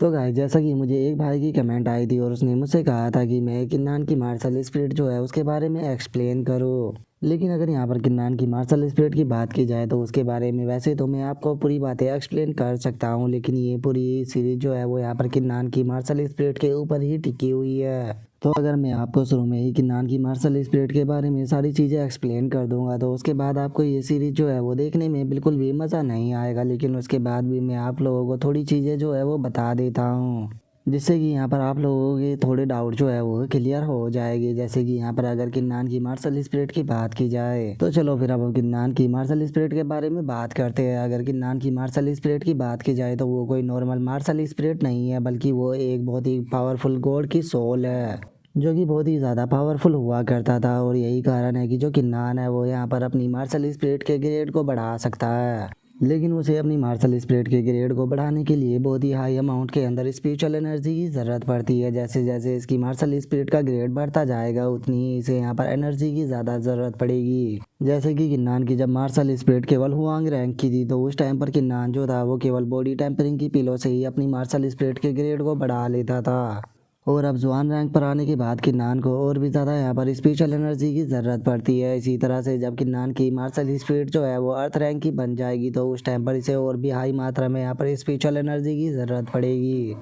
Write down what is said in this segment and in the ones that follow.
तो गाइस जैसा कि मुझे एक भाई की कमेंट आई थी और उसने मुझसे कहा था कि मैं किन्नान की मार्शल स्पिरिट जो है उसके बारे में एक्सप्लेन करूँ। लेकिन अगर यहाँ पर किन्नान की मार्शल स्पिरिट की बात की जाए तो उसके बारे में वैसे तो मैं आपको पूरी बातें एक्सप्लेन कर सकता हूँ, लेकिन ये पूरी सीरीज जो है वो यहाँ पर किन्नान की मार्शल स्पिरिट के ऊपर ही टिकी हुई है। तो अगर मैं आपको शुरू में ही किन्नान की मार्शल स्पिरिट के बारे में सारी चीज़ें एक्सप्लेन कर दूंगा तो उसके बाद आपको ये सीरीज जो है वो देखने में बिल्कुल भी मज़ा नहीं आएगा। लेकिन उसके बाद भी मैं आप लोगों को थोड़ी चीज़ें जो है वो बता देता हूँ, जिससे कि यहाँ पर आप लोगों के थोड़े डाउट जो है वो क्लियर हो जाएंगे। जैसे कि यहाँ पर अगर किन्नान की मार्शल स्पिरिट की बात की जाए तो चलो फिर अब हम किन्नान की मार्शल स्पिरिट के बारे में बात करते हैं। अगर किन्नान की मार्शल स्पिरिट की बात की जाए तो वो कोई नॉर्मल मार्शल स्पिरिट नहीं है, बल्कि वो एक बहुत ही पावरफुल गॉड की सोल है जो कि बहुत ही ज़्यादा पावरफुल हुआ करता था। और यही कारण है कि जो किन्नान है वो यहाँ पर अपनी मार्शल स्पिरिट के ग्रेड को बढ़ा सकता है। लेकिन उसे अपनी मार्शल स्पिरिट के ग्रेड को बढ़ाने के लिए बहुत ही हाई अमाउंट के अंदर स्पिरिचुअल एनर्जी की ज़रूरत पड़ती है। जैसे जैसे इसकी मार्शल स्पिरिट का ग्रेड बढ़ता जाएगा उतनी ही इसे यहाँ पर एनर्जी की ज़्यादा ज़रूरत पड़ेगी। जैसे कि किन्नान की जब मार्शल स्पिरिट केवल हुआंग रैंक की थी तो उस टाइम पर किन्नान जो था वो केवल बॉडी टेम्परिंग की पिलो से ही अपनी मार्शल स्पिरिट के ग्रेड को बढ़ा लेता था। और अब जुआन रैंक पर आने के बाद किन्नान को और भी ज़्यादा यहाँ पर स्पिरिचुअल एनर्जी की ज़रूरत पड़ती है। इसी तरह से जब किन्नान की मार्शल स्पिरिट जो है वो अर्थ रैंक की बन जाएगी तो उस टाइम पर इसे और भी हाई मात्रा में यहाँ पर स्पिरिचुअल एनर्जी की ज़रूरत पड़ेगी।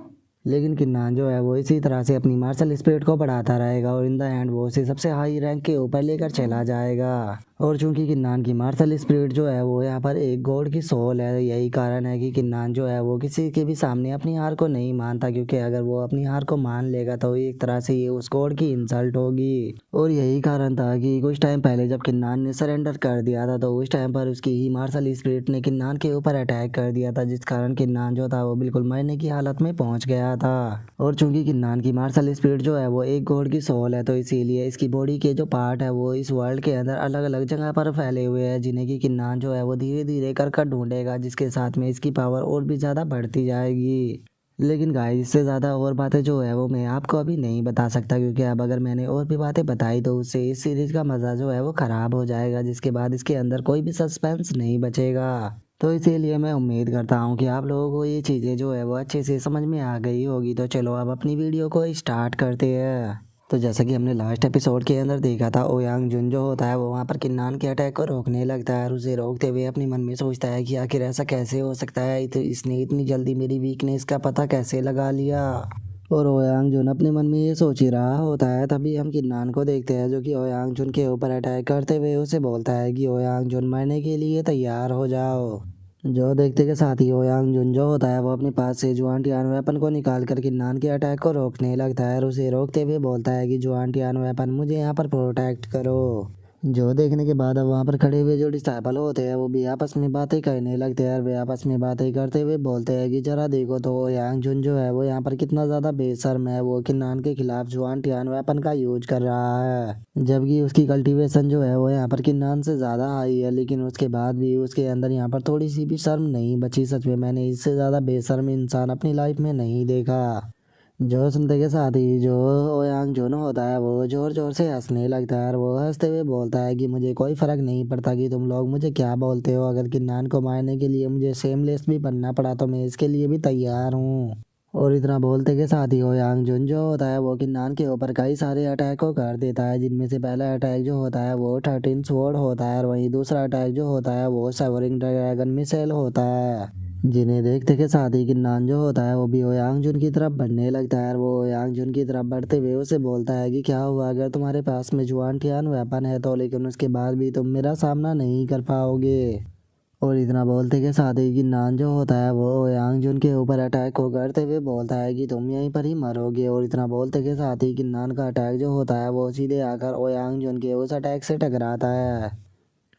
लेकिन किन्नान जो है वो इसी तरह से अपनी मार्शल स्पिरिट को बढ़ाता रहेगा और इन द एंड वो उसे सबसे हाई रैंक के ऊपर लेकर चला जाएगा। और चूंकि किन्नान की मार्शल स्पिरिट जो है वो यहाँ पर एक गॉड की सोल है, यही कारण है कि किन्नान जो है वो किसी के भी सामने अपनी हार को नहीं मानता, क्योंकि अगर वो अपनी हार को मान लेगा तो एक तरह से ये उस गॉड की इंसल्ट होगी। और यही कारण था कि कुछ टाइम पहले जब किन्नान ने सरेंडर कर दिया था तो उस टाइम पर उसकी ही मार्शल स्पिरिट ने किन्नान के ऊपर अटैक कर दिया था, जिस कारण किन्नान जो था वो बिल्कुल मरने की हालत में पहुंच गया था। और चूंकि किन्नान की मार्शल स्पिरिट जो है वो एक गॉड की सोल है तो इसीलिए इसकी बॉडी के जो पार्ट है वो इस वर्ल्ड के अंदर अलग अलग जगह पर फैले हुए हैं, जिन्हें कि किन्नान जो है वो धीरे धीरे कर ढूंढेगा, जिसके साथ में इसकी पावर और भी ज़्यादा बढ़ती जाएगी। लेकिन गाइस इससे ज़्यादा और बातें जो है वो मैं आपको अभी नहीं बता सकता, क्योंकि अब अगर मैंने और भी बातें बताई तो उससे इस सीरीज का मज़ा जो है वो ख़राब हो जाएगा, जिसके बाद इसके अंदर कोई भी सस्पेंस नहीं बचेगा। तो इसीलिए मैं उम्मीद करता हूँ कि आप लोगों को ये चीज़ें जो है वो अच्छे से समझ में आ गई होगी। तो चलो अब अपनी वीडियो को स्टार्ट करते हैं। तो जैसा कि हमने लास्ट एपिसोड के अंदर देखा था, ओयांग जुन जो होता है वो वहाँ पर किन्नान के अटैक को रोकने लगता है और उसे रोकते हुए अपने मन में सोचता है कि आखिर ऐसा कैसे हो सकता है, तो इसने इतनी जल्दी मेरी वीकनेस का पता कैसे लगा लिया। और ओयांग जुन अपने मन में ये सोच ही रहा होता है, तभी हम किन्नान को देखते हैं जो कि ओयांग जुन के ऊपर अटैक करते हुए उसे बोलता है कि ओयांग जुन मरने के लिए तैयार हो जाओ। जो देखते के साथ ही ओयांग जुन जो होता है वो अपने पास से जुआन टियान वेपन को निकाल कर किन्नान के अटैक को रोकने लगता है और उसे रोकते हुए बोलता है कि जुआन टियान वेपन मुझे यहाँ पर प्रोटेक्ट करो। जो देखने के बाद अब वहाँ पर खड़े हुए जो डिसाइपल होते हैं वो भी आपस में बातें करने लगते हैं और वे आपस में बातें करते हुए बोलते हैं कि जरा देखो तो ओयांग जुन जो है वो यहाँ पर कितना ज़्यादा बेशर्म है, वो किन्नान के खिलाफ जुआन टियान वेपन का यूज कर रहा है, जबकि उसकी कल्टीवेशन जो है वो यहाँ पर किन्नान से ज़्यादा हाई है। लेकिन उसके बाद भी उसके अंदर यहाँ पर थोड़ी सी भी शर्म नहीं बची। सच में मैंने इससे ज़्यादा बेशर्म इंसान अपनी लाइफ में नहीं देखा। जो सुनते के साथ ही जो ओयांग जुन होता है वो जोर जोर से हंसने लगता है और वो हंसते हुए बोलता है कि मुझे कोई फ़र्क नहीं पड़ता कि तुम लोग मुझे क्या बोलते हो, अगर किन्नान को मारने के लिए मुझे सेमलेस भी बनना पड़ा तो मैं इसके लिए भी तैयार हूँ। और इतना बोलते के साथ ही ओयांग जुन जो होता है वो किन्नान के ऊपर कई सारे अटैक को कर देता है, जिनमें से पहला अटैक जो होता है वो 13 स्वॉर्ड होता है और वहीं दूसरा अटैक जो होता है वो सेवरिंग ड्रैगन मिसाइल होता है, जिन्हें देखते के साथ ही किन्नान जो होता है वो भी ओयांग जुन की तरफ बढ़ने लगता है और वो ओयांग जुन की तरफ बढ़ते हुए उसे बोलता है कि क्या हुआ अगर तुम्हारे पास में जुआन टियान वेपन है तो, लेकिन उसके बाद भी तुम मेरा सामना नहीं कर पाओगे। और इतना बोलते के साथ ही किन्नान जो होता है वो ओयांग जुन के ऊपर अटैक को करते हुए बोलता है कि तुम यहीं पर ही मरोगे। और इतना बोलते के साथ ही किन्नान का अटैक जो होता है वो सीधे आकर ओयांग जुन के उस अटैक से टकराता है।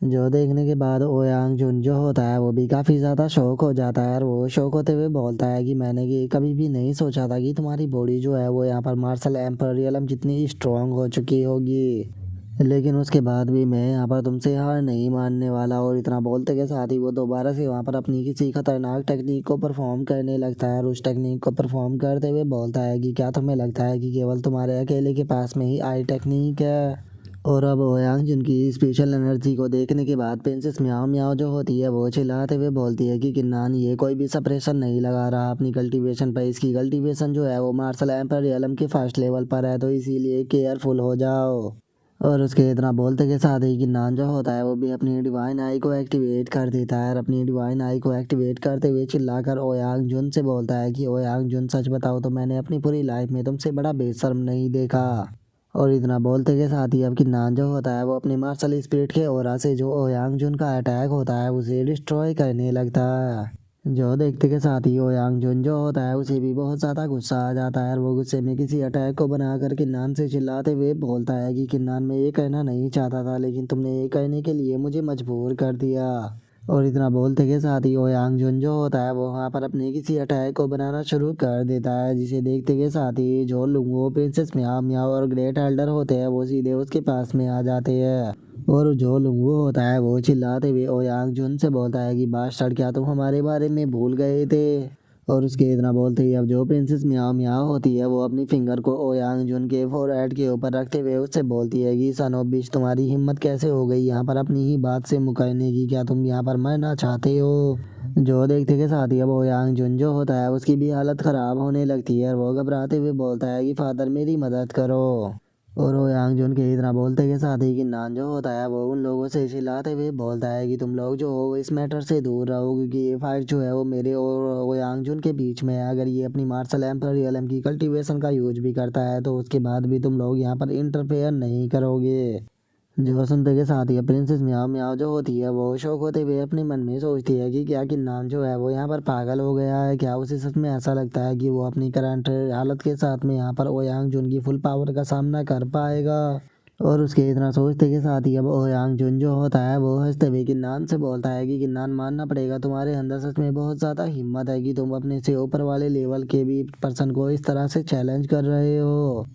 जो देखने के बाद ओयांग जुन जो होता है वो भी काफ़ी ज़्यादा शौक हो जाता है और वो शौक होते हुए बोलता है कि मैंने कि कभी भी नहीं सोचा था कि तुम्हारी बॉडी जो है वो यहाँ पर मार्शल एम्पेरियलम जितनी स्ट्रांग हो चुकी होगी, लेकिन उसके बाद भी मैं यहाँ पर तुमसे हार नहीं मानने वाला। और इतना बोलते के साथ ही वो दोबारा से वहाँ पर अपनी किसी खतरनाक टेक्निक को परफॉर्म करने लगता है और उस टेक्निक को परफॉर्म करते हुए बोलता है कि क्या तुम्हें लगता है कि केवल तुम्हारे अकेले के पास में ही आई टेक्निक है। और अब ओयांग जिनकी स्पेशल एनर्जी को देखने के बाद प्रिंसेस म्याओ म्याओ जो होती है वो चिल्लाते हुए बोलती है कि किन्नान ये कोई भी सप्रेशन नहीं लगा रहा अपनी कल्टीवेशन पर। इसकी कल्टीवेशन जो है वो मार्शल एम्पर रियलम के फर्स्ट लेवल पर है, तो इसीलिए केयरफुल हो जाओ। और उसके इतना बोलते के साथ ही किन्नान जो होता है वो भी अपनी डिवाइन आई को एक्टिवेट कर देता है और अपनी डिवाइन आई को एक्टिवेट करते हुए चिल्लाकर ओयांग जुन से बोलता है कि ओयांग जुन सच बताओ तो मैंने अपनी पूरी लाइफ में तुमसे बड़ा बेशर्म नहीं देखा। और इतना बोलते के साथ ही अब किन्नान जो होता है वो अपने मार्शल स्पिरिट के ऑरा से जो ओयांग जुन का अटैक होता है उसे डिस्ट्रॉय करने लगता है। जो देखते के साथ ही ओयांग जुन जो होता है उसे भी बहुत ज़्यादा गुस्सा आ जाता है और वो गुस्से में किसी अटैक को बनाकर किन्नान से चिल्लाते हुए बोलता है कि किन्नान मैं ये कहना नहीं चाहता था लेकिन तुमने ये कहने के लिए मुझे मजबूर कर दिया। और इतना बोलते के साथ ही ओयांग जुन जो होता है वो वहाँ पर अपने किसी अटैक को बनाना शुरू कर देता है, जिसे देखते के साथ ही जो लुंगो प्रिंसेस म्याओ म्याओ और ग्रेट एल्डर होते हैं वो सीधे उसके पास में आ जाते हैं। और जो लुंगो होता है वो चिल्लाते हुए ओयांग जुन से बोलता है कि बास्टर्ड क्या तुम हमारे बारे में भूल गए थे। और उसके इतना बोलते ही अब जो प्रिंसेस म्याओ म्याओ होती है वो अपनी फिंगर को ओयांग जुन के फोरहेड के ऊपर रखते हुए उससे बोलती है कि सन ऑफ बिच तुम्हारी हिम्मत कैसे हो गई यहाँ पर अपनी ही बात से मुकरने की, क्या तुम यहाँ पर मरना चाहते हो। जो देखते के साथ ही अब ओयांग जुन जो होता है उसकी भी हालत ख़राब होने लगती है और वो घबराते हुए बोलता है कि फादर मेरी मदद करो। और ओयांग जुन के इतना बोलते के साथ ही किन्नान जो होता है वो उन लोगों से चिल्लाते हुए बोलता है कि तुम लोग जो हो इस मैटर से दूर रहो, क्योंकि ये फाइट जो है वो मेरे और ओयांग जुन के बीच में है। अगर ये अपनी मार्शल एम्पर रियलम की कल्टीवेशन का यूज भी करता है तो उसके बाद भी तुम लोग यहाँ पर इंटरफेयर नहीं करोगे। जो सुनते के साथ ही प्रिंसेस म्याओ म्याओ जो होती है वो शौक होते हुए अपने मन में सोचती है कि क्या किन्नान जो है वो यहाँ पर पागल हो गया है, क्या उसे सच में ऐसा लगता है कि वो अपनी करंट हालत के साथ में यहाँ पर ओयांग जुन की फुल पावर का सामना कर पाएगा। और उसके इतना सोचते के साथ ही अब ओयांग जुन जो होता है वो हंसते हुए किन्नान से बोलता है कि किन्नान मानना पड़ेगा तुम्हारे अंदर सच में बहुत ज़्यादा हिम्मत है कि तुम अपने से ऊपर वाले लेवल के भी पर्सन को इस तरह से चैलेंज कर रहे हो।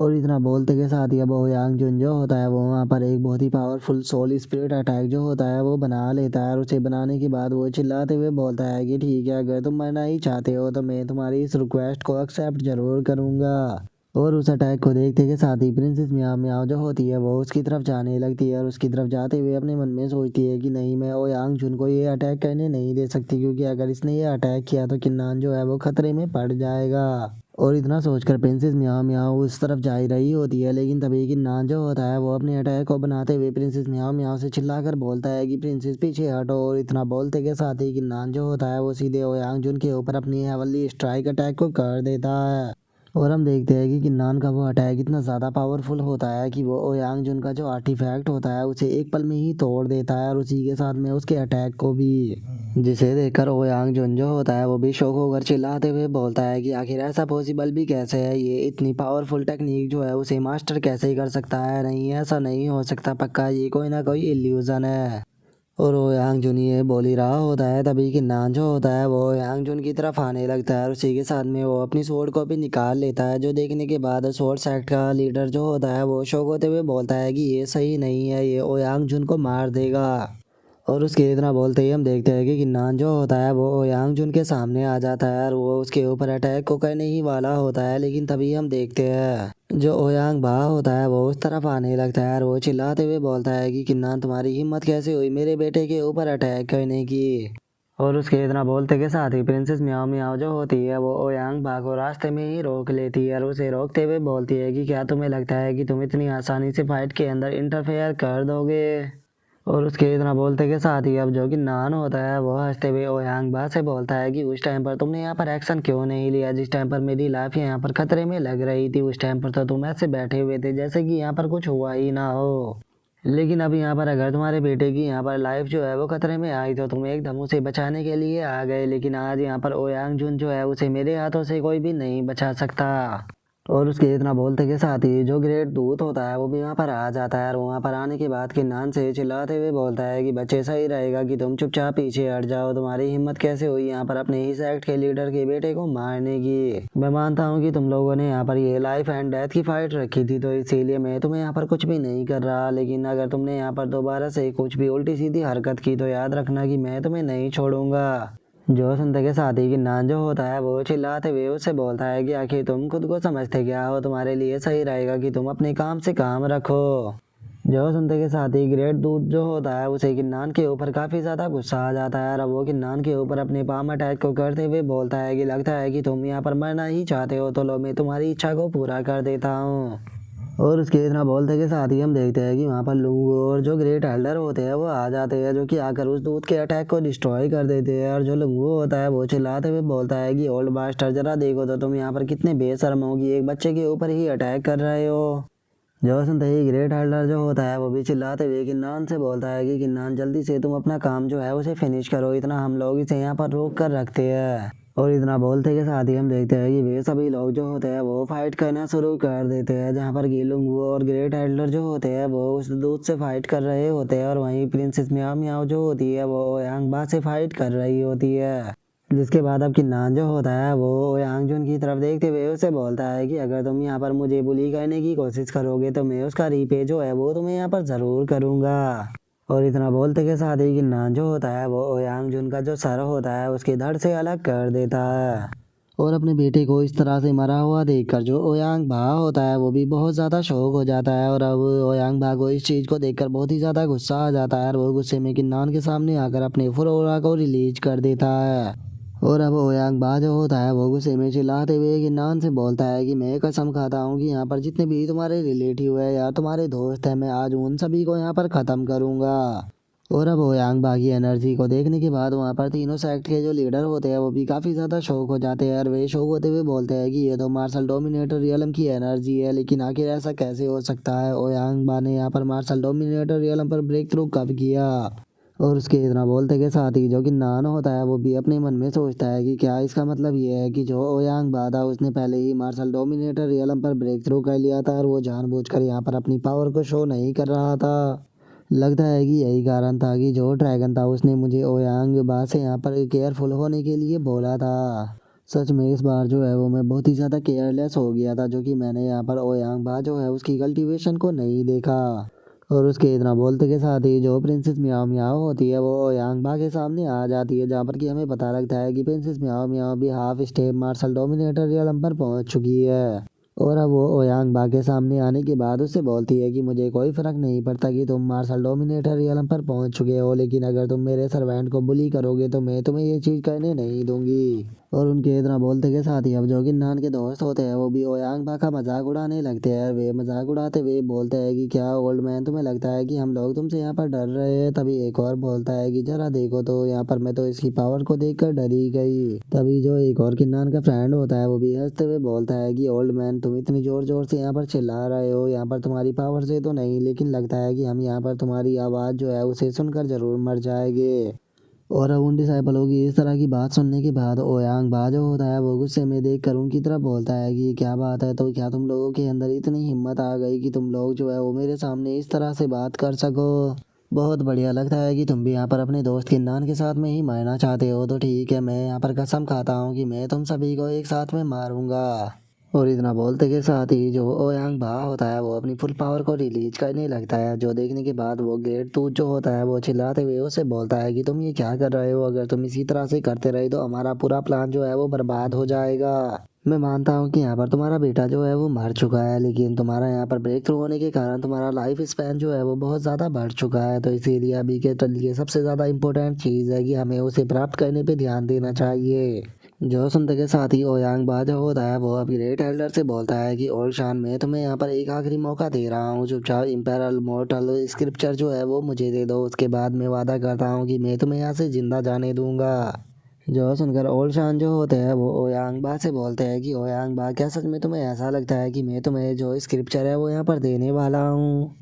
और इतना बोलते के साथ ही अब ओयांग जुन जो होता है वो वहाँ पर एक बहुत ही पावरफुल सोल स्पिरिट अटैक जो होता है वो बना लेता है और उसे बनाने के बाद वो चिल्लाते हुए बोलता है कि ठीक है अगर तुम मरना ही चाहते हो तो मैं तुम्हारी इस रिक्वेस्ट को एक्सेप्ट जरूर करूँगा। और उस अटैक को देखते के साथ ही प्रिंसेस म्याओ म्याओ जो होती है वो उसकी तरफ जाने लगती है और उसकी तरफ जाते हुए अपने मन में सोचती है कि नहीं मैं ओयांग जुन को ये अटैक करने नहीं दे सकती, क्योंकि अगर इसने ये अटैक किया तो किन्नान जो है वो खतरे में पड़ जाएगा। और इतना सोचकर प्रिंसेस म्याओ म्याओ उस तरफ जा ही रही होती है, लेकिन तभी किन्नान जो होता है वो अपने अटैक को बनाते हुए प्रिंसेस म्याओ म्याओ से चिल्लाकर बोलता है कि प्रिंसेस पीछे हटो। और इतना बोलते के साथ ही किन्नान जो होता है वो सीधे ओयांग जुन के ऊपर अपनी हेवनली स्ट्राइक अटैक को कर देता है। और हम देखते हैं कि किन्नान का वो अटैक इतना ज़्यादा पावरफुल होता है कि वो ओयांग जुन का जो आर्टिफैक्ट होता है उसे एक पल में ही तोड़ देता है और उसी के साथ में उसके अटैक को भी, जिसे देखकर ओयांग जुन जो होता है वो भी शौक होकर चिल्लाते हुए बोलता है कि आखिर ऐसा पॉसिबल भी कैसे है, ये इतनी पावरफुल टेक्निक जो है उसे मास्टर कैसे कर सकता है। नहीं ऐसा नहीं हो सकता, पक्का ये कोई ना कोई इल्यूजन है। और ओयांग जुन ये बोल ही रहा होता है तभी किन्नान जो होता है वो ओयांग जुन की तरफ आने लगता है और उसी के साथ में वो अपनी स्वॉर्ड को भी निकाल लेता है, जो देखने के बाद स्वॉर्ड सेक्ट का लीडर जो होता है वो शौक होते हुए बोलता है कि ये सही नहीं है, ये ओयांग जुन को मार देगा। और उसके इतना बोलते ही हम देखते हैं कि किन्नान जो होता है वो ओयांग जुन के सामने आ जाता है और वो उसके ऊपर अटैक को करने ही वाला होता है, लेकिन तभी हम देखते हैं जो ओयांग बा होता है वो उस तरफ आने लगता है और वो चिल्लाते हुए बोलता है कि किन्नान तुम्हारी हिम्मत कैसे हुई मेरे बेटे के ऊपर अटैक करने की। और उसके इतना बोलते के साथ ही प्रिंसेस म्याओ म्याओ जो होती है वो ओयांग बा को रास्ते में ही रोक लेती है और उसे रोकते हुए बोलती है कि क्या तुम्हें लगता है कि तुम इतनी आसानी से फाइट के अंदर इंटरफेयर कर दोगे। और उसके इतना बोलते के साथ ही अब जो कि नान होता है वो हंसते हुए ओयांग बा से बोलता है कि उस टाइम पर तुमने यहाँ पर एक्शन क्यों नहीं लिया, जिस टाइम पर मेरी लाइफ यहाँ पर खतरे में लग रही थी उस टाइम पर तो तुम ऐसे बैठे हुए थे जैसे कि यहाँ पर कुछ हुआ ही ना हो। लेकिन अब यहाँ पर अगर तुम्हारे बेटे की यहाँ पर लाइफ जो है वो खतरे में आई तो तुम एकदम उसे बचाने के लिए आ गए, लेकिन आज यहाँ पर ओयांग जुन जो है उसे मेरे हाथों से कोई भी नहीं बचा सकता। और उसके इतना बोलते के साथ ही जो ग्रेट दूत होता है वो भी वहाँ पर आ जाता है और वहाँ पर आने के बाद किन्नान से चिल्लाते हुए बोलता है कि बच्चे सही रहेगा कि तुम चुपचाप पीछे हट जाओ, तुम्हारी हिम्मत कैसे हुई यहाँ पर अपने ही सेक्ट के लीडर के बेटे को मारने की। मैं मानता हूँ कि तुम लोगों ने यहाँ पर ये लाइफ एंड डेथ की फाइट रखी थी तो इसीलिए मैं तुम्हें यहाँ पर कुछ भी नहीं कर रहा, लेकिन अगर तुमने यहाँ पर दोबारा से कुछ भी उल्टी सीधी हरकत की तो याद रखना कि मैं तुम्हें नहीं छोड़ूंगा। जो सुनते के साथ ही किन्नान जो होता है वो चिल्लाते हुए उससे बोलता है कि आखिर तुम खुद को समझते क्या हो, तुम्हारे लिए सही रहेगा कि तुम अपने काम से काम रखो। जो सुनते के साथ ही ग्रेट दूत जो होता है उसे किन्नान के ऊपर काफी ज्यादा गुस्सा आ जाता है और वो किन्नान के ऊपर अपने पाम अटैक को करते हुए बोलता है कि लगता है कि तुम यहाँ पर मरना ही चाहते हो, तो लो मैं तुम्हारी इच्छा को पूरा कर देता हूँ। और उसके इतना बोलते के साथ ही हम देखते हैं कि वहाँ पर लुंगू और जो ग्रेट एल्डर होते हैं वो आ जाते हैं, जो कि आकर उस दूत के अटैक को डिस्ट्रॉय कर देते हैं। और जो लुंगू होता है वो चिल्लाते हुए बोलता है कि ओल्ड मास्टर जरा देखो तो तुम यहाँ पर कितने बेशर्म हो कि एक बच्चे के ऊपर ही अटैक कर रहे हो। जो सुनते ही ग्रेट एल्डर जो होता है वो भी चिल्लाते हुए किन्नान से बोलता है कि किन्नान जल्दी से तुम अपना काम जो है उसे फिनिश करो, इतना हम लोग इसे यहाँ पर रोक कर रखते हैं। और इतना बोलते के साथ ही हम देखते हैं कि वे सभी लोग जो होते हैं वो फाइट करना शुरू कर देते हैं, जहाँ पर गीलुंग और ग्रेट एल्डर जो होते हैं वो उस दूत से फाइट कर रहे होते हैं और वहीं प्रिंसेस म्याओ म्याओ जो होती है वो यांगबा से फाइट कर रही होती है। जिसके बाद अब किन्नान जो होता है वो यांगजुन की तरफ देखते हुए उसे बोलता है कि अगर तुम यहाँ पर मुझे बुली करने की कोशिश करोगे तो मैं उसका रीपे जो है वो तुम्हें यहाँ पर ज़रूर करूँगा। और इतना बोलते के साथ ही किन्नान जो होता है वो यांगजुन का जो सर होता है उसके धड़ से अलग कर देता है। और अपने बेटे को इस तरह से मरा हुआ देखकर जो ओयांग बा होता है वो भी बहुत ज़्यादा शौक हो जाता है और अब ओयांग बा को इस चीज़ को देखकर बहुत ही ज़्यादा गुस्सा आ जाता है और वो गुस्से में किन्नान के सामने आकर अपने फुरोरा को रिलीज कर देता है। और अब ओयांग बा जो होता है वो गुस्से में चिल्लाते हुए किन्नान से बोलता है कि मैं कसम खाता हूँ कि यहाँ पर जितने भी तुम्हारे रिलेटिव है या तुम्हारे दोस्त हैं मैं आज उन सभी को यहाँ पर ख़त्म करूँगा। और अब ओयांग बा की एनर्जी को देखने के बाद वहाँ पर तीनों सेक्ट के जो लीडर होते हैं वो भी काफ़ी ज़्यादा शौक हो जाते हैं और वे शौक होते हुए बोलते हैं कि ये तो मार्शल डोमिनेटर रियलम की एनर्जी है, लेकिन आखिर ऐसा कैसे हो सकता है। ओयांग बा ने यहाँ पर मार्शल डोमिनेटर रियलम पर ब्रेक थ्रू कब किया। और उसके इतना बोलते के साथ ही जो कि नान होता है वो भी अपने मन में सोचता है कि क्या इसका मतलब ये है कि जो ओयांग बा था उसने पहले ही मार्शल डोमिनेटर रियलम पर ब्रेक थ्रू कर लिया था और वो जानबूझकर यहाँ पर अपनी पावर को शो नहीं कर रहा था। लगता है कि यही कारण था कि जो ड्रैगन था उसने मुझे ओयांग बा से यहाँ पर केयरफुल होने के लिए बोला था। सच में इस बार जो है वो मैं बहुत ही ज़्यादा केयरलेस हो गया था, जो कि मैंने यहाँ पर ओयांग बा जो है उसकी कल्टीवेशन को नहीं देखा। और उसके इतना बोलते के साथ ही जो प्रिंसेस म्याओ म्याओ होती है वो ओयांग बा के सामने आ जाती है, जहाँ पर कि हमें पता लगता है कि प्रिंसेस म्याओ म्याओ भी half step martial dominator realm पर पहुंच चुकी है। और अब वो ओयांग बा के सामने आने के बाद उससे बोलती है कि मुझे कोई फ़र्क नहीं पड़ता कि तुम मार्शल डोमिनेटर रियलम पर पहुंच चुके हो, लेकिन अगर तुम मेरे सर्वेंट को बुली करोगे तो मैं तुम्हें ये चीज़ करने नहीं दूंगी। और उनके इतना बोलते के साथ ही अब जो कि नान के दोस्त होते हैं वो भी ओयांग बा का मजाक उड़ाने लगते हैं। वे मजाक उड़ाते हुए बोलते हैं कि क्या ओल्ड मैन तुम्हें लगता है कि हम लोग तुमसे यहाँ पर डर रहे हैं। तभी एक और बोलता है कि जरा देखो तो यहाँ पर मैं तो इसकी पावर को देखकर डर ही गई। तभी जो एक और किन्नान का फ्रेंड होता है वो भी हंसते हुए बोलता है कि ओल्ड मैन तुम इतनी जोर जोर से यहाँ पर चिल्ला रहे हो, यहाँ पर तुम्हारी पावर से तो नहीं, लेकिन लगता है कि हम यहाँ पर तुम्हारी आवाज़ जो है उसे सुनकर जरूर मर जाएंगे। और अब उन डिसाइपलों की इस तरह की बात सुनने के बाद ओयांग बा जो होता है वो गुस्से में देख कर उनकी तरफ बोलता है कि क्या बात है, तो क्या तुम लोगों के अंदर इतनी हिम्मत आ गई कि तुम लोग जो है वो मेरे सामने इस तरह से बात कर सको। बहुत बढ़िया, लगता है कि तुम भी यहाँ पर अपने दोस्त किन्नान के साथ में ही मरना चाहते हो, तो ठीक है मैं यहाँ पर कसम खाता हूँ कि मैं तुम सभी को एक साथ में मारूंगा। और इतना बोलते के साथ ही जो ओयांग बा होता है वो अपनी फुल पावर को रिलीज करने लगता है, जो देखने के बाद वो ग्रेट तूत जो होता है वो चिल्लाते हुए उससे बोलता है कि तुम ये क्या कर रहे हो, अगर तुम इसी तरह से करते रहे तो हमारा पूरा प्लान जो है वो बर्बाद हो जाएगा। मैं मानता हूँ कि यहाँ पर तुम्हारा बेटा जो है वो मर चुका है, लेकिन तुम्हारा यहाँ पर ब्रेक थ्रू होने के कारण तुम्हारा लाइफ स्पैन जो है वो बहुत ज़्यादा बढ़ चुका है, तो इसीलिए अभी के लिए सबसे ज़्यादा इम्पोर्टेंट चीज़ है कि हमें उसे प्राप्त करने पे ध्यान देना चाहिए। जो सुनते के साथ ही ओयांग बा जो होता है वो अब ग्रेट एल्डर से बोलता है कि ओल्ड शान मैं तुम्हें यहाँ पर एक आखिरी मौका दे रहा हूँ, चुपचाप इम्पेरल मोर्टल स्क्रिप्चर जो है वो मुझे दे दो, उसके बाद मैं वादा करता हूँ कि मैं तुम्हें यहाँ से जिंदा जाने दूंगा। जो सुनकर ओल्ड शान जो होते हैं वो ओयांग बा से बोलते हैं कि ओयांग बा क्या सच में तुम्हें ऐसा लगता है कि मैं तुम्हें जो स्क्रिप्चर है वो यहाँ पर देने वाला हूँ।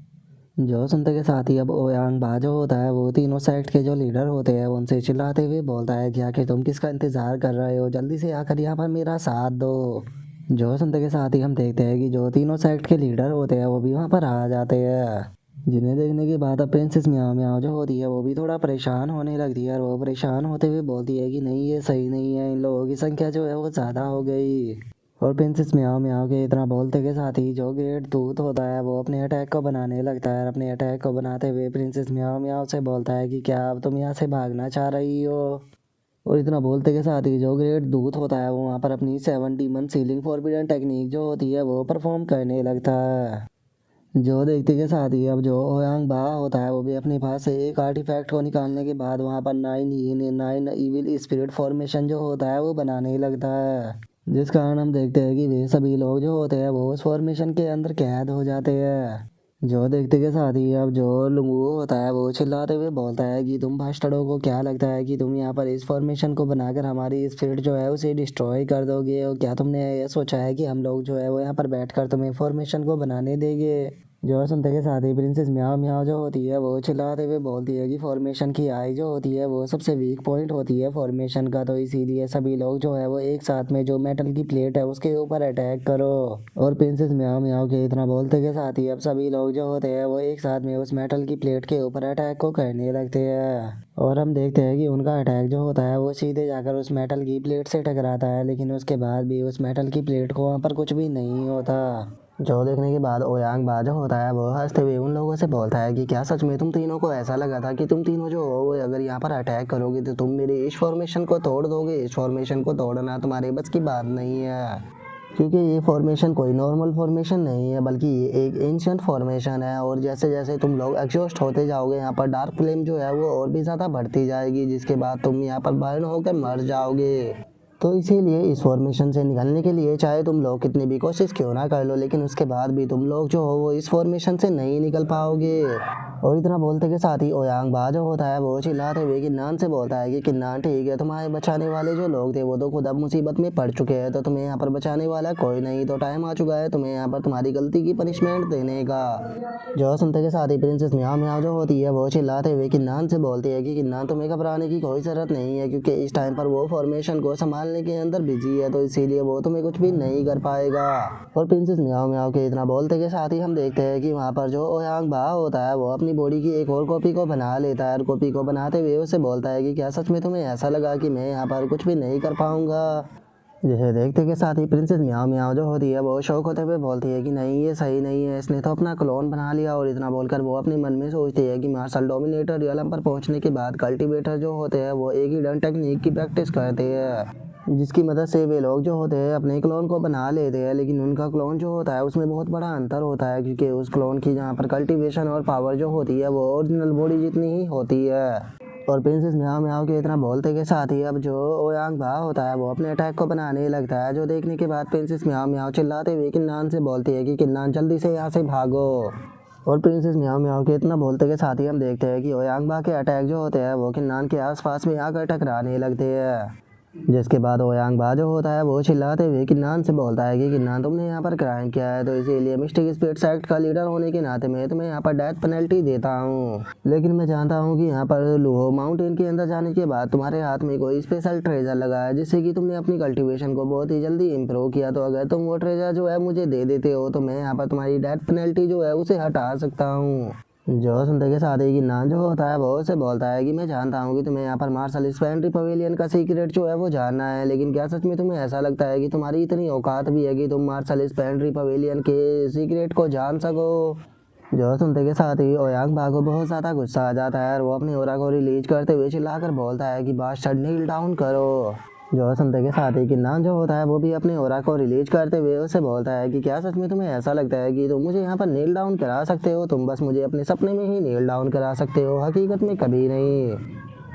जो सुनते के साथ ही अब ओयांग बा जो होता है वो तीनों सेक्ट के जो लीडर होते हैं उनसे चिल्लाते हुए बोलता है कि आखिर तुम किसका इंतजार कर रहे हो, जल्दी से आकर यहाँ पर मेरा साथ दो। जो सुनते के साथ ही हम देखते हैं कि जो तीनों सेक्ट के लीडर होते हैं वो भी वहाँ पर आ जाते हैं, जिन्हें देखने के बाद अब प्रिंसेस म्याओ म्याओ जो होती है वो भी थोड़ा परेशान होने लगती है और वो परेशान होते हुए बोलती है कि नहीं ये सही नहीं है, इन लोगों की संख्या जो है वो ज़्यादा हो गई। और प्रिंसेस म्याओ म्याओ के इतना बोलते के साथ ही जो ग्रेट दूत होता है वो अपने अटैक को बनाने लगता है और अपने अटैक को बनाते हुए प्रिंसेस म्याओ म्याओ से बोलता है कि क्या अब तुम यहाँ से भागना चाह रही हो। और इतना बोलते के साथ ही जो ग्रेट दूत होता है वो वहाँ पर अपनी 7 डीमन सीलिंग फॉरबिडन टेक्निक जो होती है वो परफॉर्म करने लगता है। जो देखते के साथ ही अब जो ओयांग बा होता है वो भी अपने पास से एक आर्टिफैक्ट को निकालने के बाद वहाँ पर नाइन इविल स्पिरिट फॉर्मेशन जो होता है वो बनाने लगता है, जिस कारण हम देखते हैं कि वे सभी लोग जो होते हैं वो उस फॉर्मेशन के अंदर कैद हो जाते हैं। जो देखते के साथ ही अब जो लुंगू होता है वो चिल्लाते हुए बोलता है कि तुम भास्टरों को क्या लगता है कि तुम यहाँ पर इस फॉर्मेशन को बनाकर हमारी स्पिरिट जो है उसे डिस्ट्रॉय कर दोगे, और क्या तुमने ये सोचा है कि हम लोग जो है वो यहाँ पर बैठकर तुम्हें फॉर्मेशन को बनाने देंगे। जो सुनते के साथ ही प्रिंसेस म्याओ म्याओ जो होती है वो चिल्लाते हुए बोलती है कि फॉर्मेशन की आई जो होती है वो सबसे वीक पॉइंट होती है फॉर्मेशन का, तो इसीलिए सभी लोग जो है वो एक साथ में जो मेटल की प्लेट है उसके ऊपर अटैक करो। और प्रिंसेस म्याओ म्याओ के इतना बोलते के साथ ही अब सभी लोग जो होते हैं वो एक साथ में उस मेटल की प्लेट के ऊपर अटैक को करने लगते हैं। और हम देखते हैं कि उनका अटैक जो होता है वो सीधे जाकर उस मेटल की प्लेट से टकराता है, लेकिन उसके बाद भी उस मेटल की प्लेट को वहाँ पर कुछ भी नहीं होता। जो देखने के बाद ओयांग बा जो होता है वो हंसते हुए उन लोगों से बोलता है कि क्या सच में तुम तीनों को ऐसा लगा था कि तुम तीनों जो हो वो अगर यहाँ पर अटैक करोगे तो तुम मेरे इस फॉर्मेशन को तोड़ दोगे? इस फॉर्मेशन को तोड़ना तुम्हारे बस की बात नहीं है, क्योंकि ये फॉर्मेशन कोई नॉर्मल फॉर्मेशन नहीं है बल्कि ये एक एंशिएंट फॉर्मेशन है। और जैसे जैसे तुम लोग एग्जॉस्ट होते जाओगे यहाँ पर डार्क फ्लेम जो है वो और भी ज़्यादा बढ़ती जाएगी, जिसके बाद तुम यहाँ पर बर्न होकर मर जाओगे। तो इसीलिए इस फॉर्मेशन से निकलने के लिए चाहे तुम लोग कितनी भी कोशिश क्यों ना कर लो, लेकिन उसके बाद भी तुम लोग जो हो वो इस फॉर्मेशन से नहीं निकल पाओगे। और इतना बोलते के साथ ही ओयांग बा जो होता है वो चिल्लाते हुए किन्नान से बोलता है कि किन्नान ठीक है, तुम्हारे बचाने वाले जो लोग थे वो तो खुद अब मुसीबत में पड़ चुके हैं, तो तुम्हें यहाँ पर बचाने वाला कोई नहीं, तो टाइम आ चुका है तुम्हें यहाँ पर तुम्हारी गलती की पनिशमेंट देने का। जो सुनते के साथ ही प्रिंसेस म्याओ म्याओ जो होती है वो चिल्लाते हुए किन्नान से बोलती है कि किन्नान तुम्हें घबराने की कोई ज़रूरत नहीं है, क्योंकि इस टाइम पर वो फॉर्मेशन को संभालने के अंदर बिजी है, तो इसीलिए वो तुम्हें कुछ भी नहीं कर पाएगा। और प्रिंसेस म्याओ म्याओ के इतना बोलते के साथ ही हम देखते हैं कि वहाँ पर जो ओयांग बा होता है वो अपनी बॉडी की एक और कॉपी को बना लेता है, और कॉपी को बनाते हुए उसे बोलता है कि क्या सच में तुम्हें ऐसा लगा कि मैं यहाँ पर कुछ भी नहीं कर पाऊंगा? जिसे देखते के साथ ही प्रिंसेस म्याओ म्याओ जो होती है वो शौक होते हुए बोलती है कि नहीं ये सही नहीं है, इसने तो अपना क्लोन बना लिया। और इतना बोलकर वो अपने मन में सोचती है कि मार्शल डोमिनेटर रियलम पर पहुंचने के बाद कल्टीवेटर जो होते हैं वो एक ही डन टेक्निक की प्रैक्टिस करते हैं, जिसकी मदद से वे लोग जो होते हैं अपने क्लोन को बना लेते हैं, लेकिन उनका क्लोन जो होता है उसमें बहुत बड़ा अंतर होता है, क्योंकि उस क्लोन की जहाँ पर कल्टीवेशन और पावर जो होती है वो ओरिजिनल बॉडी जितनी ही होती है। और प्रिंसेस म्याओ म्याओ के इतना बोलते के साथ ही अब जो ओयांग बा होता है वो अपने अटैक को बनाने लगता है, जो देखने के बाद प्रिंसेस म्याओ म्याओ चिल्लाते हुए किन्नान से बोलती है कि किन्नान जल्दी से यहाँ से भागो। और प्रिंसेस म्याओ म्याओ के इतना बोलते के साथ ही हम देखते हैं कि ओयांग बा के अटैक जो होते हैं वो किन्नान के आसपास में आकर टकराने लगते हैं, जिसके बाद ओयांग बा जो होता है वो चिल्लाते हुए किन्नान से बोलता है कि किन्नान तुमने यहाँ पर क्राइम किया है, तो इसीलिए मिस्टिक स्पिरिट्स एक्ट का लीडर होने के नाते मैं तुम्हें यहाँ पर डेथ पेनल्टी देता हूँ। लेकिन मैं जानता हूँ कि यहाँ पर लुहो माउंटेन के अंदर जाने के बाद तुम्हारे हाथ में कोई स्पेशल ट्रेजर लगा है, जिससे कि तुमने अपनी कल्टीवेशन को बहुत ही जल्दी इम्प्रूव किया, तो अगर तुम वो ट्रेजर जो है मुझे दे देते हो तो मैं यहाँ पर तुम्हारी डेथ पेनल्टी जो है उसे हटा सकता हूँ। जो सुनते के साथ ही किन्नान जो होता है वो उसे बोलता है कि मैं जानता हूँ कि तुम्हें यहाँ पर मार्शल स्पेंट्री पवेलियन का सीक्रेट जो है वो जानना है, लेकिन क्या सच में तुम्हें ऐसा लगता है कि तुम्हारी इतनी औकात भी है कि तुम मार्शल स्पेंट्री पवेलियन के सीक्रेट को जान सको? जो सुनते के साथ ही ओयांग बा को बहुत ज़्यादा गुस्सा आ जाता है और वो अपनी ओरा को रिलीज करते हुए चिल्लाकर बोलता है कि बादशाह नील डाउन करो। जो सुनते के साथ ही किन्नान जो होता है वो भी अपने ओरा को रिलीज करते हुए उसे बोलता है कि क्या सच में तुम्हें ऐसा लगता है कि तुम मुझे यहाँ पर नील डाउन करा सकते हो? तुम बस मुझे अपने सपने में ही नील डाउन करा सकते हो, हकीकत में कभी नहीं।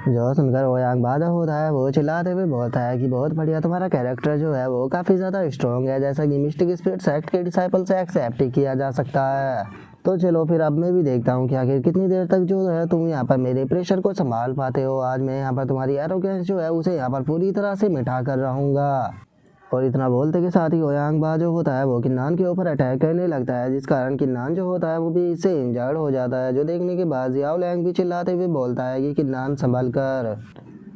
जो सुनकर ओयांग बा जो होता है वो चिल्लाते हुए बोलता है कि बहुत बढ़िया, तुम्हारा कैरेक्टर जो है वो काफ़ी ज़्यादा स्ट्रॉन्ग है, जैसा कि मिस्टिक स्पिरिट्स एक्ट के डिसाइपल से एक्सेप्ट ही किया जा सकता है। तो चलो फिर अब मैं भी देखता हूँ कि आखिर कितनी देर तक जो है तुम यहाँ पर मेरे प्रेशर को संभाल पाते हो। आज मैं यहाँ पर तुम्हारी एरोगेंस जो है उसे यहाँ पर पूरी तरह से मिटा कर रहूँगा। और इतना बोलते के साथ ही ओयांग बा जो होता है वो किन्नान के ऊपर अटैक करने लगता है, जिस कारण किन्नान जो होता है वो भी इससे इंजर्ड हो जाता है, जो देखने के बाद जियाओ लैंग भी चिल्लाते हुए बोलता है कि किन्नान संभल कर।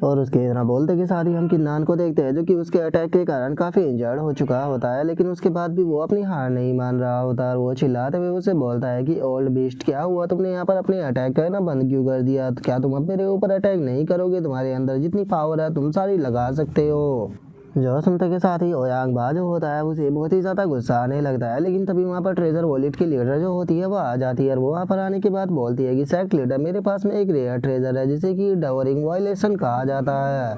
और उसके इतना बोलते के साथ ही हम किन्नान को देखते हैं जो कि उसके अटैक के कारण काफ़ी इंजर्ड हो चुका होता है, लेकिन उसके बाद भी वो अपनी हार नहीं मान रहा होता और वो चिल्लाते हुए उसे बोलता है कि ओल्ड बीस्ट क्या हुआ, तुमने यहाँ पर अपने अटैक करना बंद क्यों कर दिया? तो क्या तुम अब मेरे ऊपर अटैक नहीं करोगे? तुम्हारे अंदर जितनी पावर है तुम सारी लगा सकते हो। जो सुनते के साथ ही ओयांग बा जो होता है उसे बहुत ही ज़्यादा गुस्सा आने लगता है, लेकिन तभी वहाँ पर ट्रेजर वॉलेट की लीडर जो होती है वो आ जाती है और वो वहाँ पर आने के बाद बोलती है कि सेक्ट लीडर मेरे पास में एक रेयर ट्रेजर है जिसे कि डवरिंग वायलेशन कहा जाता है।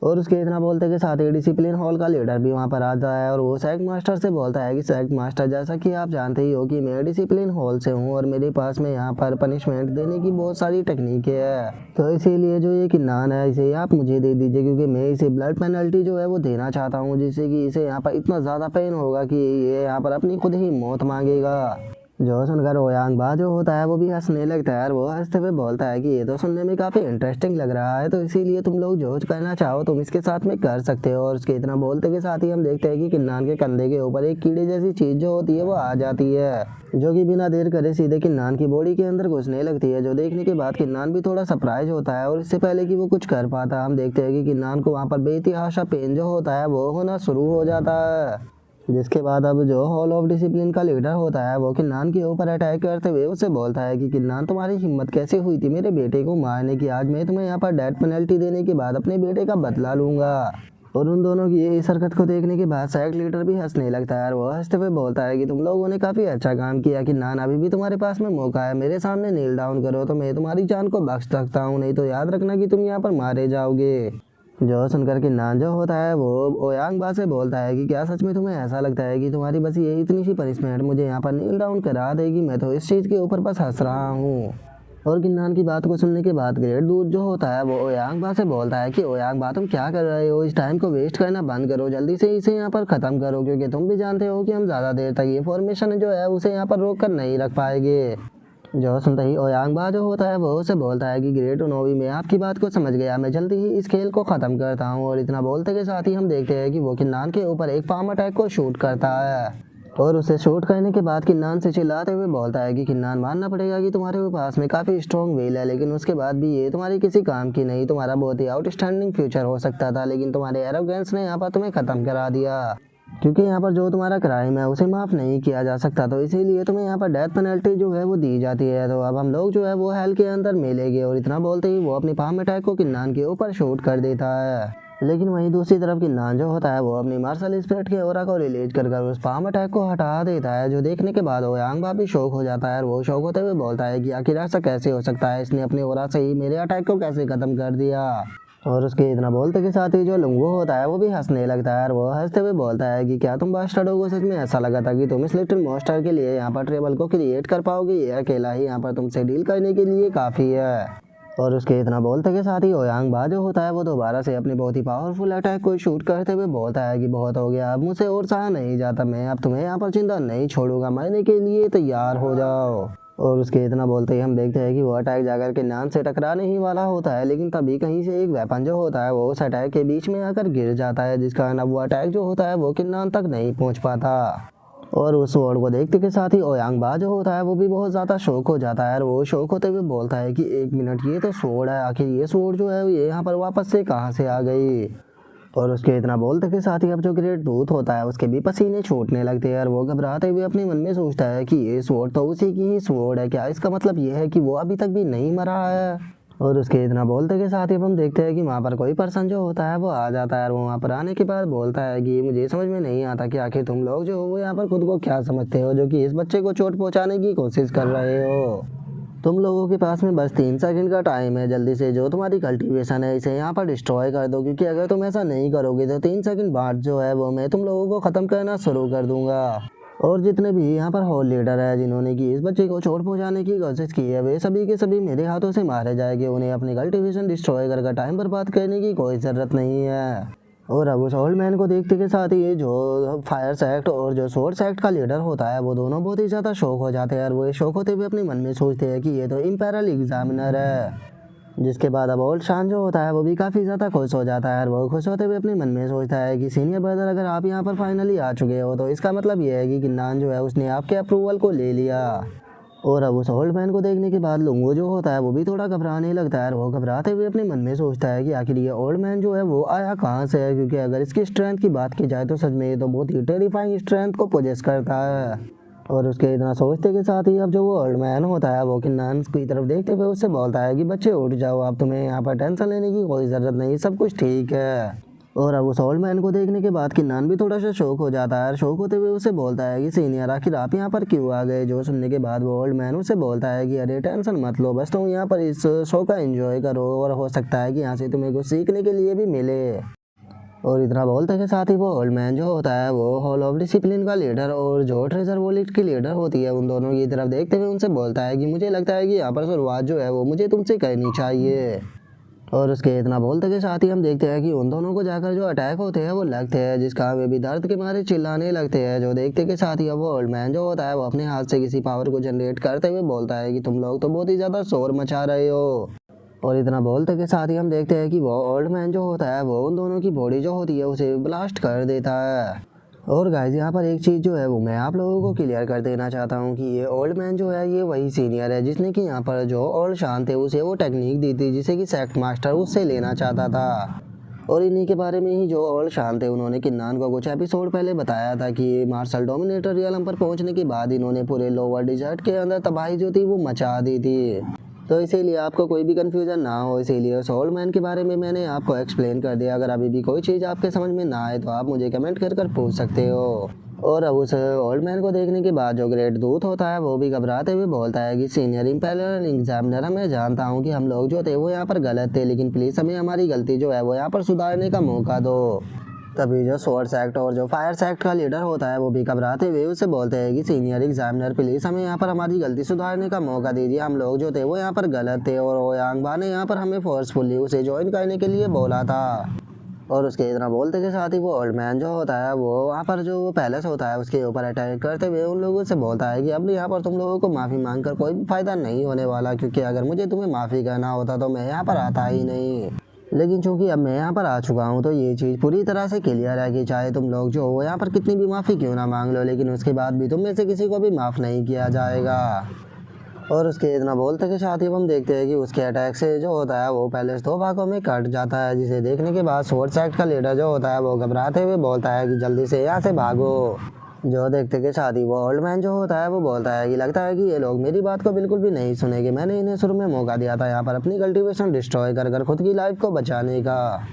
और उसके इतना बोलते के साथ ही डिसिप्लिन हॉल का लीडर भी वहाँ पर आता है और वो सैक मास्टर से बोलता है कि सैक मास्टर, जैसा कि आप जानते ही हो कि मैं डिसिप्लिन हॉल से हूँ और मेरे पास में यहाँ पर पनिशमेंट देने की बहुत सारी टेक्निकें हैं, तो इसीलिए जो ये किन्नान है इसे आप मुझे दे दीजिए, क्योंकि मैं इसे ब्लड पेनल्टी जो है वो देना चाहता हूँ, जिससे कि इसे यहाँ पर इतना ज़्यादा पेन होगा कि ये यहाँ पर अपनी खुद ही मौत मांगेगा। जो सुनकर ओयांग बा जो होता है वो भी हंसने लगता है और वो हंसते हुए बोलता है कि ये तो सुनने में काफ़ी इंटरेस्टिंग लग रहा है, तो इसीलिए तुम लोग जो करना चाहो तुम इसके साथ में कर सकते हो। और उसके इतना बोलते के साथ ही हम देखते हैं कि किन्नान के कंधे के ऊपर एक कीड़े जैसी चीज़ जो होती है वो आ जाती है, जो कि बिना देर करे सीधे किन्नान की बॉडी के अंदर घुसने लगती है, जो देखने के बाद किन्नान भी थोड़ा सरप्राइज होता है। और इससे पहले कि वो कुछ कर पाता हम देखते हैं कि किन्नान को वहाँ पर बेतहाशा पेन जो होता है वो होना शुरू हो जाता है, जिसके बाद अब जो हॉल ऑफ डिसिप्लिन का लीडर होता है वो किन्नान के ऊपर अटैक करते हुए उससे बोलता है कि किन्नान, तुम्हारी हिम्मत कैसे हुई थी मेरे बेटे को मारने की, आज मैं तुम्हें यहाँ पर डेथ पेनल्टी देने के बाद अपने बेटे का बदला लूंगा। और उन दोनों की इस हरकत को देखने के बाद सैक लीडर भी हंसने लगता है और वो हंसते हुए बोलता है कि तुम लोगों ने काफ़ी अच्छा काम किया किन्नान, अभी भी तुम्हारे पास में मौका है, मेरे सामने नील डाउन करो तो मैं तुम्हारी जान को बख्श सकता हूँ, नहीं तो याद रखना कि तुम यहाँ पर मारे जाओगे। जो सुनकर किन्नान जो होता है वो ओयांग बा से बोलता है कि क्या सच में तुम्हें ऐसा लगता है कि तुम्हारी बस ये इतनी सी पनिशमेंट मुझे यहाँ पर नील डाउन करा देगी, मैं तो इस चीज़ के ऊपर बस हंस रहा हूँ। और किन्नान की बात को सुनने के बाद ग्रेट दूत जो होता है वो ओयांग बा से बोलता है कि ओयांग बा तुम क्या कर रहे हो, इस टाइम को वेस्ट करना बंद करो, जल्दी से इसे यहाँ पर ख़त्म करो, क्योंकि तुम भी जानते हो कि हम ज़्यादा देर तक ये फॉर्मेशन जो है उसे यहाँ पर रोक कर नहीं रख पाएंगे। जो सुनते ही ओयांग बा जो होता है वो उसे बोलता है कि ग्रेट ओनोवी, मैं आपकी बात को समझ गया, मैं जल्दी ही इस खेल को ख़त्म करता हूँ। और इतना बोलते के साथ ही हम देखते हैं कि वो किन्नान के ऊपर एक पाम अटैक को शूट करता है और उसे शूट करने के बाद किन्नान से चिल्लाते हुए बोलता है कि किन्नान, मानना पड़ेगा कि तुम्हारे पास में काफ़ी स्ट्रॉन्ग विल है, लेकिन उसके बाद भी ये तुम्हारी किसी काम की नहीं, तुम्हारा बहुत ही आउटस्टैंडिंग फ्यूचर हो सकता था, लेकिन तुम्हारे एरोगेंस ने यहाँ पर तुम्हें ख़त्म करा दिया, क्योंकि यहाँ पर जो तुम्हारा क्राइम है उसे माफ़ नहीं किया जा सकता, तो इसीलिए तुम्हें यहाँ पर डेथ पेनल्टी जो है वो दी जाती है, तो अब हम लोग जो है वो हेल के अंदर मिलेंगे। और इतना बोलते ही वो अपनी पाम अटैक को किन्नान के ऊपर शूट कर देता है, लेकिन वहीं दूसरी तरफ किन्नान जो होता है वो अपनी मार्शल स्पिरिट के ऑरा को रिलीज कर उस पाम अटैक को हटा देता है, जो देखने के बाद ओयांग बा भी शौक हो जाता है और वो शौक होते हुए बोलता है कि आखिर ऐसा कैसे हो सकता है, इसने अपनी ऑरा से ही मेरे अटैक को कैसे ख़त्म कर दिया। और उसके इतना बोलते के साथ ही जो लुंगो होता है वो भी हंसने लगता है और वो हंसते हुए बोलता है कि क्या तुम बास्टर्डों को सच में ऐसा लगा था कि तुम इस लिटिल मॉन्स्टर के लिए यहाँ पर ट्रेबल को क्रिएट कर पाओगे, ये अकेला ही यहाँ पर तुमसे डील करने के लिए काफ़ी है। और उसके इतना बोलते के साथ ही ओयांग बा जो होता है वो दोबारा से अपनी बहुत ही पावरफुल अटैक को शूट करते हुए बोलता है कि बहुत हो गया, अब मुझसे और सहा नहीं जाता, मैं अब तुम्हें यहाँ पर जिंदा नहीं छोड़ूंगा, मरने के लिए तैयार हो जाओ। और उसके इतना बोलते ही हम देखते हैं कि वो अटैक जाकर किन्नान से टकराने ही वाला होता है, लेकिन तभी कहीं से एक वेपन जो होता है वो उस अटैक के बीच में आकर गिर जाता है, जिस कारण अब वो अटैक जो होता है वो किन्नान तक नहीं पहुंच पाता। और उस स्वॉर्ड को देखते के साथ ही ओयांग बा जो होता है वो भी बहुत ज़्यादा शौक हो जाता है और वो शौक होते हुए बोलता है कि एक मिनट, ये तो स्वॉर्ड है, आखिर ये स्वॉर्ड जो है ये यहाँ पर वापस से कहाँ से आ गई। और उसके इतना बोलते के साथ ही अब जो ग्रेट दूत होता है उसके भी पसीने छूटने लगते हैं और वो घबराते हुए अपने मन में सोचता है कि ये स्वॉर्ड तो उसी की ही स्वॉर्ड है, क्या इसका मतलब ये है कि वो अभी तक भी नहीं मरा है। और उसके इतना बोलते के साथ ही हम देखते हैं कि वहाँ पर कोई पर्सन जो होता है वो आ जाता है और वो वहाँ पर आने के बाद बोलता है कि मुझे समझ में नहीं आता कि आखिर तुम लोग जो हो वो यहाँ पर खुद को क्या समझते हो, जो कि इस बच्चे को चोट पहुँचाने की कोशिश कर रहे हो। तुम लोगों के पास में बस 3 सेकंड का टाइम है, जल्दी से जो तुम्हारी कल्टीवेशन है इसे यहाँ पर डिस्ट्रॉय कर दो, क्योंकि अगर तुम ऐसा नहीं करोगे तो 3 सेकंड बाद जो है वो मैं तुम लोगों को ख़त्म करना शुरू कर दूंगा। और जितने भी यहाँ पर हॉल लीडर है जिन्होंने कि इस बच्चे को चोट पहुँचाने की कोशिश की है वे सभी के सभी मेरे हाथों से मारे जाएंगे, उन्हें अपनी कल्टीवेशन डिस्ट्रॉय कर टाइम बर्बाद करने की कोई ज़रूरत नहीं है। और अब उस ओल्ड मैन को देखते के साथ ही जो फायर सेक्ट और जो स्वॉर्ड सेक्ट का लीडर होता है वो दोनों बहुत ही ज़्यादा शौक हो जाते हैं और वो शौक होते हुए अपने मन में सोचते हैं कि ये तो इम्पेरियल एग्जामिनर है। जिसके बाद अब ओल्ड शान जो होता है वो भी काफ़ी ज़्यादा खुश हो जाता है और वो खुश होते हुए अपने मन में सोचता है कि सीनियर ब्रदर, अगर आप यहाँ पर फाइनली आ चुके हो तो इसका मतलब ये है कि किन्नान जो है उसने आपके अप्रूवल को ले लिया। और अब उस ओल्ड मैन को देखने के बाद लुंगो जो होता है वो भी थोड़ा घबराने लगता है और वो घबराते हुए अपने मन में सोचता है कि आखिर ये ओल्ड मैन जो है वो आया कहाँ से है, क्योंकि अगर इसकी स्ट्रेंथ की बात की जाए तो सच में ये तो बहुत ही टेरिफाइंग स्ट्रेंथ को पोजेस करता है। और उसके इतना सोचते के साथ ही अब जो वो ओल्ड मैन होता है वो किन्नान की तरफ देखते हुए उससे बोलता है कि बच्चे उठ जाओ, अब तुम्हें यहाँ पर टेंशन लेने की कोई ज़रूरत नहीं, सब कुछ ठीक है। और अब उस ओल्ड मैन को देखने के बाद किन्नान भी थोड़ा सा शौक हो जाता है। शौक होते हुए उसे बोलता है कि सीनियर आखिर आप यहाँ पर क्यों आ गए। जो सुनने के बाद वो ओल्ड मैन उसे बोलता है कि अरे टेंशन मत लो, बस तुम यहाँ पर इस शो का एंजॉय करो और हो सकता है कि यहाँ से तुम्हें कुछ सीखने के लिए भी मिले। और इतना बोलते के साथ ही वो ओल्ड मैन जो होता है वो हॉल ऑफ डिसिप्लिन का लीडर और जो ट्रेजर वॉलेट की लीडर होती है उन दोनों की तरफ देखते हुए उनसे बोलता है कि मुझे लगता है कि यहाँ पर शुरुआत जो है वो मुझे तुमसे करनी चाहिए। और उसके इतना बोलते के साथ ही हम देखते हैं कि उन दोनों को जाकर जो अटैक होते हैं वो लगते हैं, जिसका वे भी दर्द के मारे चिल्लाने लगते हैं। जो देखते के साथ ही अब वो ओल्ड मैन जो होता है वो अपने हाथ से किसी पावर को जनरेट करते हुए बोलता है कि तुम लोग तो बहुत ही ज़्यादा शोर मचा रहे हो। और इतना बोलते के साथ ही हम देखते हैं कि वो ओल्ड मैन जो होता है वो उन दोनों की बॉडी जो होती है उसे ब्लास्ट कर देता है। और गाइस यहाँ पर एक चीज़ जो है वो मैं आप लोगों को क्लियर कर देना चाहता हूँ कि ये ओल्ड मैन जो है ये वही सीनियर है जिसने कि यहाँ पर जो ओल्ड शान थे उसे वो टेक्निक दी थी जिसे कि सेक्ट मास्टर उससे लेना चाहता था। और इन्हीं के बारे में ही जो ओल्ड शान थे उन्होंने किन्नान को कुछ एपिसोड पहले बताया था कि मार्शल डोमिनेटर रियलम पर पहुंचने के बाद इन्होंने पूरे लोअर डिजर्ट के अंदर तबाही जो थी वो मचा दी थी। तो इसीलिए आपको कोई भी कन्फ्यूजन ना हो, इसीलिए उस ओल्ड मैन के बारे में मैंने आपको एक्सप्लेन कर दिया। अगर अभी भी कोई चीज़ आपके समझ में ना आए तो आप मुझे कमेंट कर पूछ सकते हो। और अब उस ओल्ड मैन को देखने के बाद जो ग्रेट दूत होता है वो भी घबराते हुए बोलता है कि सीनियर इंपेरियल एग्जामिनर, मैं जानता हूँ कि हम लोग जो थे वो यहाँ पर गलत थे, लेकिन प्लीज़ हमें हमारी गलती जो है वो यहाँ पर सुधारने का मौका दो। तभी जो स्वॉर्ड सेक्ट और जो फायर सेक्ट का लीडर होता है वो भी घबराते हुए उससे बोलते हैं कि सीनियर एग्जामिनर प्लीज़ हमें यहाँ पर हमारी गलती सुधारने का मौका दीजिए, हम लोग जो थे वो यहाँ पर गलत थे और ओयांगबा ने यहाँ पर हमें फोर्सफुली उसे ज्वाइन करने के लिए बोला था। और उसके इतना बोलते के साथ ही वो ओल्ड मैन जो होता है वो वहाँ पर जो वो पैलेस होता है उसके ऊपर अटैक करते हुए उन लोगों से बोलता है कि अब यहाँ पर तुम लोगों को माफ़ी मांग कर कोई भी फ़ायदा नहीं होने वाला, क्योंकि अगर मुझे तुम्हें माफ़ी कहना होता तो मैं यहाँ पर आता ही नहीं। लेकिन चूंकि अब मैं यहाँ पर आ चुका हूँ तो ये चीज़ पूरी तरह से क्लियर है कि चाहे तुम लोग जो हो यहाँ पर कितनी भी माफ़ी क्यों ना मांग लो, लेकिन उसके बाद भी तुम में से किसी को भी माफ़ नहीं किया जाएगा। और उसके इतना बोलते के साथ ही हम देखते हैं कि उसके अटैक से जो होता है वो पैलेस दो भागों में कट जाता है, जिसे देखने के बाद स्वॉर्ड सेक्ट का लीडर जो होता है वो घबराते हुए बोलता है कि जल्दी से यहाँ से भागो। जो देखते के साथ ही वो ओल्ड मैन जो होता है वो बोलता है कि लगता है कि ये लोग मेरी बात को बिल्कुल भी नहीं सुनेंगे, मैंने इन्हें शुरू में मौका दिया था यहाँ पर अपनी कल्टीवेशन डिस्ट्रॉय कर खुद की लाइफ को बचाने का।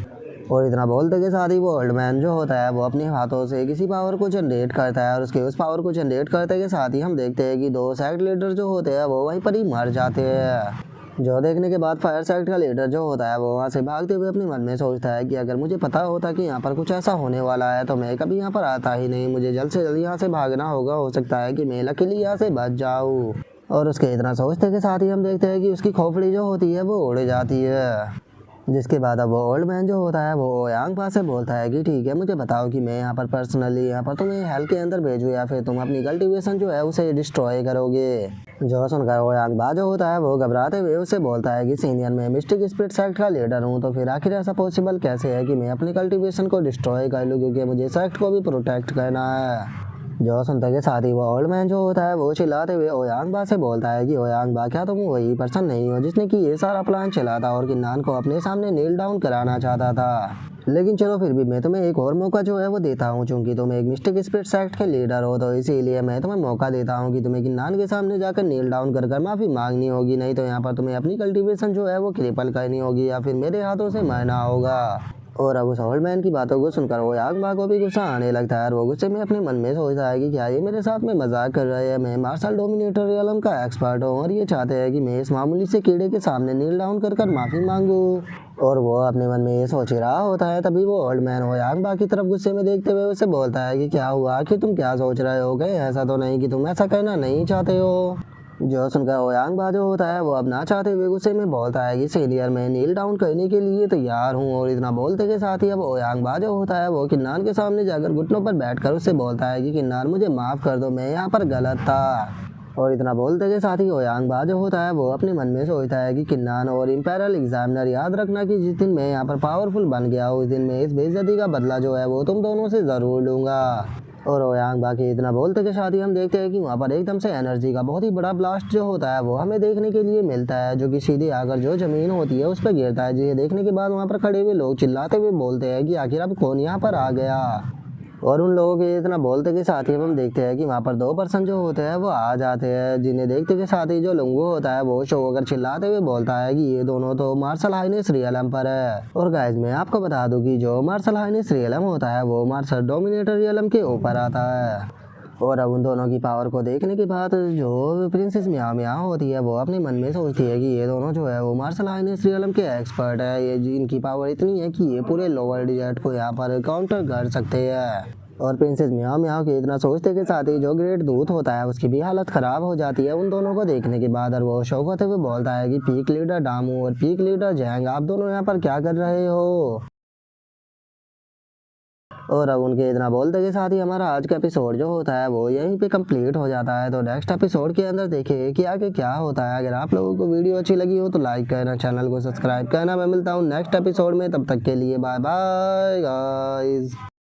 और इतना बोलते के साथ ही वो ओल्ड मैन जो होता है वो अपने हाथों से किसी पावर को जनरेट करता है और उसके उस पावर को जनरेट करते के साथ ही हम देखते हैं कि दो सेक्ट लीडर जो होते हैं वो वहीं पर ही मर जाते हैं। जो देखने के बाद फायर सेक्ट का लीडर जो होता है वो वहाँ से भागते हुए अपने मन में सोचता है कि अगर मुझे पता होता कि यहाँ पर कुछ ऐसा होने वाला है तो मैं कभी यहाँ पर आता ही नहीं, मुझे जल्द से जल्द यहाँ से भागना होगा, हो सकता है कि मैं लकीली यहाँ से बच जाऊँ। और उसके इतना सोचते के साथ ही हम देखते हैं कि उसकी खोपड़ी जो होती है वो उड़ जाती है। जिसके बाद अब वो ओल्ड मैन जो होता है वो ओयांगबा से बोलता है कि ठीक है मुझे बताओ कि मैं यहाँ पर पर्सनली यहाँ पर तुम्हें हेल के अंदर भेजूँ या फिर तुम अपनी कल्टीवेशन जो है उसे डिस्ट्रॉय करोगे। जो सुनकर ओयांगबा जो होता है वो घबराते हुए उससे बोलता है कि सीनियर मैं मिस्टिक स्पिरिट सेक्ट का लीडर हूँ, तो फिर आखिर ऐसा पॉसिबल कैसे है कि मैं अपनी कल्टीवेशन को डिस्ट्रॉय कर लूँ, क्योंकि मुझे सेक्ट को भी प्रोटेक्ट करना है। जो सुनते के साथ ही वो ओल्ड मैन जो होता है वो चिल्लाते हुए ओयांगबा से बोलता है कि ओयांगबा क्या तुम वही पर्सन नहीं हो जिसने कि ये सारा प्लान चला था और किन्नान को अपने सामने नील डाउन कराना चाहता था। लेकिन चलो फिर भी मैं तुम्हें एक और मौका जो है वो देता हूँ, चूंकि तुम एक मिस्टिक स्पिरिट सेक्ट के लीडर हो तो इसीलिए मैं तुम्हें मौका देता हूँ कि तुम्हें किन्नान के सामने जाकर नील डाउन कर माफ़ी मांगनी होगी, नहीं तो यहाँ पर तुम्हें अपनी कल्टीवेशन जो है वो क्रिपल करनी होगी या फिर मेरे हाथों से मरना होगा। और अब उस ओल्ड मैन की बातों को सुनकर ओयांगबा को भी गुस्सा आने लगता है और वो गुस्से में अपने मन में सोचता है कि क्या ये मेरे साथ में मजाक कर रहे हैं, मैं मार्शल डोमिनेटर रियलम का एक्सपर्ट हूँ और ये चाहते हैं कि मैं इस मामूली से कीड़े के सामने नील डाउन कर माफ़ी मांगू। और वो अपने मन में ये सोच ही रहा होता है तभी वो ओल्ड मैन ओयांगबा की तरफ गुस्से में देखते हुए उसे बोलता है कि क्या हुआ, कि तुम क्या सोच रहे हो, गए ऐसा तो नहीं कि तुम ऐसा करना नहीं चाहते हो। जो सुनकर ओयांगबा जो होता है वो अब ना चाहते हुए गुस्से में बोलता है कि सीनियर मैं नील डाउन करने के लिए तैयार हूँ। और इतना बोलते के साथ ही अब ओयांगबा जो होता है वो किन्नान के सामने जाकर घुटनों पर बैठकर उससे बोलता है कि किन्नान मुझे माफ़ कर दो, मैं यहाँ पर गलत था। और इतना बोलते के साथ ही ओयांगबा जो होता है वो अपने मन में सोचता है कि किन्नान और इंपेरियल एग्जामिनर, याद रखना कि जिस दिन मैं यहाँ पर पावरफुल बन गया उस दिन मैं इस बेइज्जती का बदला जो है वो तुम दोनों से ज़रूर लूँगा। और ओयांगबा के इतना बोलते के साथ ही हम देखते हैं कि वहाँ पर एकदम से एनर्जी का बहुत ही बड़ा ब्लास्ट जो होता है वो हमें देखने के लिए मिलता है, जो कि सीधे आकर जो ज़मीन होती है उस पर गिरता है, जिसे देखने के बाद वहाँ पर खड़े हुए लोग चिल्लाते हुए बोलते हैं कि आखिर अब कौन यहाँ पर आ गया। और उन लोगों के इतना बोलते के साथ ही हम देखते हैं कि वहाँ पर दो पर्सन जो होते हैं वो आ जाते हैं, जिन्हें देखते के साथ ही जो लंगू होता है वो शो होकर चिल्लाते हुए बोलता है कि ये दोनों तो मार्शल हाइनेस रियलम पर है। और गाइस मैं आपको बता दूं कि जो मार्शल हाइनेस रियलम होता है वो मार्शल डोमिनेटर रियलम के ऊपर आता है। और अब उन दोनों की पावर को देखने के बाद जो प्रिंसेस म्याओ म्याओ होती है वो अपने मन में सोचती है कि ये दोनों जो है वो मार्शल हाइनेस रियलम के एक्सपर्ट है। ये इनकी पावर इतनी है कि ये पूरे लोअर डिजर्ट को यहाँ पर काउंटर कर सकते हैं। और प्रिंसेस म्याओ म्याओ के इतना सोचते के साथ ही जो ग्रेट दूत होता है उसकी भी हालत खराब हो जाती है उन दोनों को देखने के बाद। और वो शौक होते हुए बोलता है कि पीक लीडर डामू और पीक लीडर जैंग, आप दोनों यहाँ पर क्या कर रहे हो। और अब उनके इतना बोलते के साथ ही हमारा आज का एपिसोड जो होता है वो यहीं पे कंप्लीट हो जाता है। तो नेक्स्ट एपिसोड के अंदर देखिए कि आगे क्या होता है। अगर आप लोगों को वीडियो अच्छी लगी हो तो लाइक करना, चैनल को सब्सक्राइब करना। मैं मिलता हूँ नेक्स्ट एपिसोड में, तब तक के लिए बाय बाय गाइस।